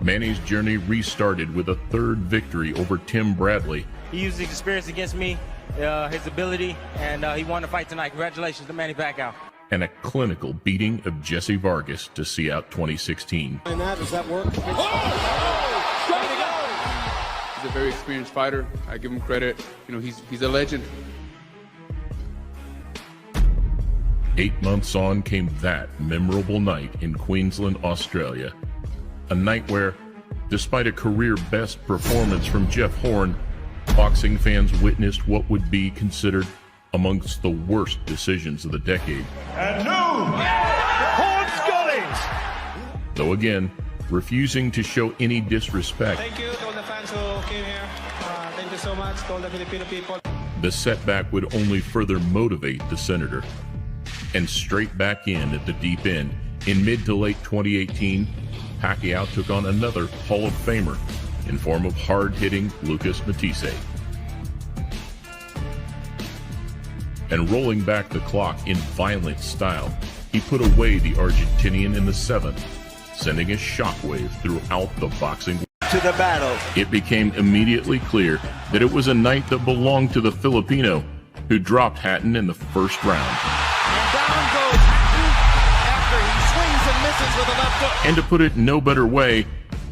Manny's journey restarted with a third victory over Tim Bradley. He used his experience against me, his ability, and he won the fight tonight. Congratulations to Manny Pacquiao. And a clinical beating of Jesse Vargas to see out 2016. And does that work? He's a very experienced fighter. I give him credit. You know, he's a legend. 8 months on came that memorable night in Queensland, Australia. A night where, despite a career-best performance from Jeff Horn, boxing fans witnessed what would be considered amongst the worst decisions of the decade. And no! Horn's got it! Though again, refusing to show any disrespect. Thank you to all the fans who came here. Thank you so much to all the Filipino people. The setback would only further motivate the senator. And straight back in at the deep end, in mid to late 2018, Pacquiao took on another Hall of Famer in form of hard-hitting Lucas Matisse. And rolling back the clock in violent style, he put away the Argentinian in the 7th, sending a shockwave throughout the boxing world. To the battle. It became immediately clear that it was a night that belonged to the Filipino, who dropped Hatton in the first round. Down goes Hatton after he swings and misses with a left hook. And to put it no better way,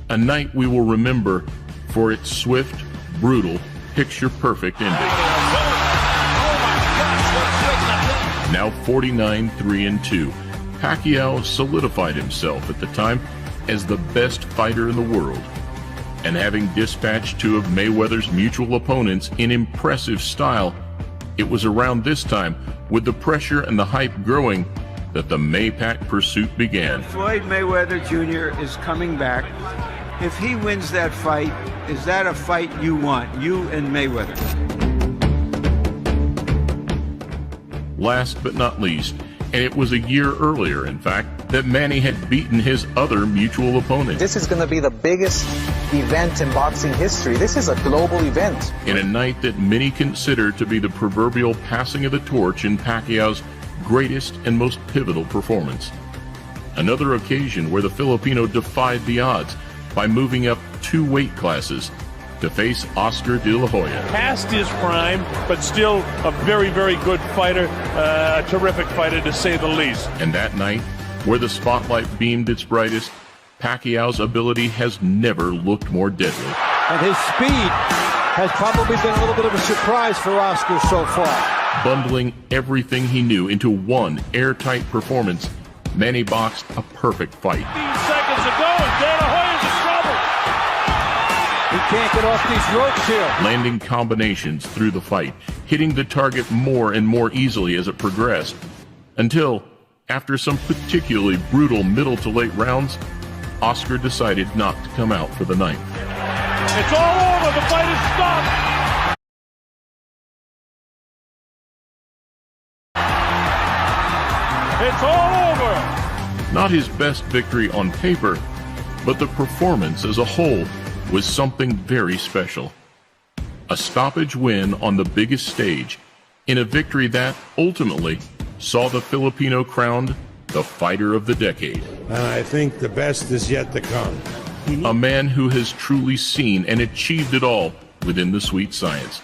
a night we will remember for its swift, brutal, picture-perfect ending. Now 49-3-2, Pacquiao solidified himself at the time as the best fighter in the world. And having dispatched two of Mayweather's mutual opponents in impressive style, it was around this time, with the pressure and the hype growing, that the Maypac pursuit began. Floyd Mayweather Jr. is coming back. If he wins that fight, is that a fight you want, you and Mayweather? Last but not least, and it was a year earlier, in fact, that Manny had beaten his other mutual opponent. This is going to be the biggest event in boxing history. This is a global event. In a night that many consider to be the proverbial passing of the torch in Pacquiao's greatest and most pivotal performance. Another occasion where the Filipino defied the odds by moving up 2 weight classes to face Oscar de la Hoya. Past his prime, but still a very, very good fighter, a terrific fighter to say the least. And that night, where the spotlight beamed its brightest, Pacquiao's ability has never looked more deadly. And his speed has probably been a little bit of a surprise for Oscar so far. Bundling everything he knew into one airtight performance, Manny boxed a perfect fight. 15 seconds to go, and De La Hoya's in trouble. He can't get off these ropes here. Landing combinations through the fight, hitting the target more and more easily as it progressed, until, after some particularly brutal middle to late rounds, Oscar decided not to come out for the ninth. It's all over. The fight is stopped. It's all over. Not his best victory on paper, but the performance as a whole was something very special. A stoppage win on the biggest stage, in a victory that, ultimately, saw the Filipino crowned the fighter of the decade. And I think the best is yet to come. A man who has truly seen and achieved it all within the sweet science.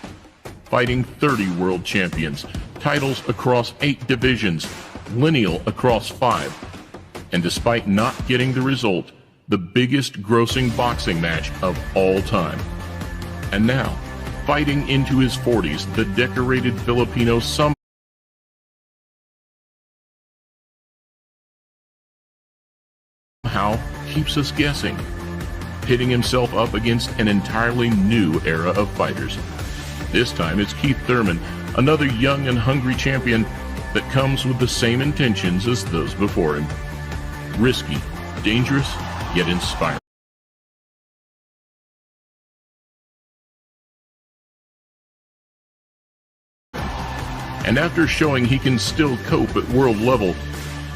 Fighting 30 world champions, titles across 8 divisions, lineal across 5. And despite not getting the result, the biggest grossing boxing match of all time. And now, fighting into his 40s, the decorated Filipino somehow keeps us guessing, pitting himself up against an entirely new era of fighters. This time it's Keith Thurman, another young and hungry champion that comes with the same intentions as those before him. Risky, dangerous, yet inspiring. And after showing he can still cope at world level,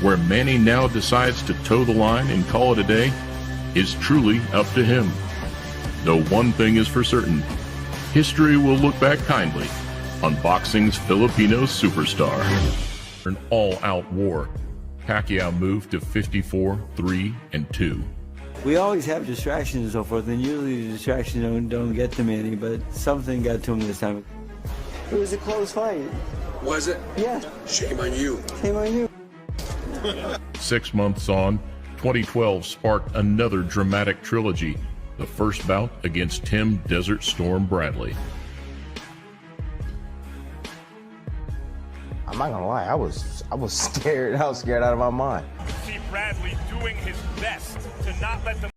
where Manny now decides to toe the line and call it a day, is truly up to him. Though one thing is for certain, history will look back kindly on boxing's Filipino superstar. An all-out war, Pacquiao moved to 54-3-2. We always have distractions and so forth, and usually the distractions don't get to me any, but something got to him this time. It was a close fight. Was it? Yeah. Shame on you. Shame on you. 6 months on, 2012 sparked another dramatic trilogy, the first bout against Tim Desert Storm Bradley. I'm not gonna lie, I was scared. I was scared out of my mind. See Bradley doing his best to not let the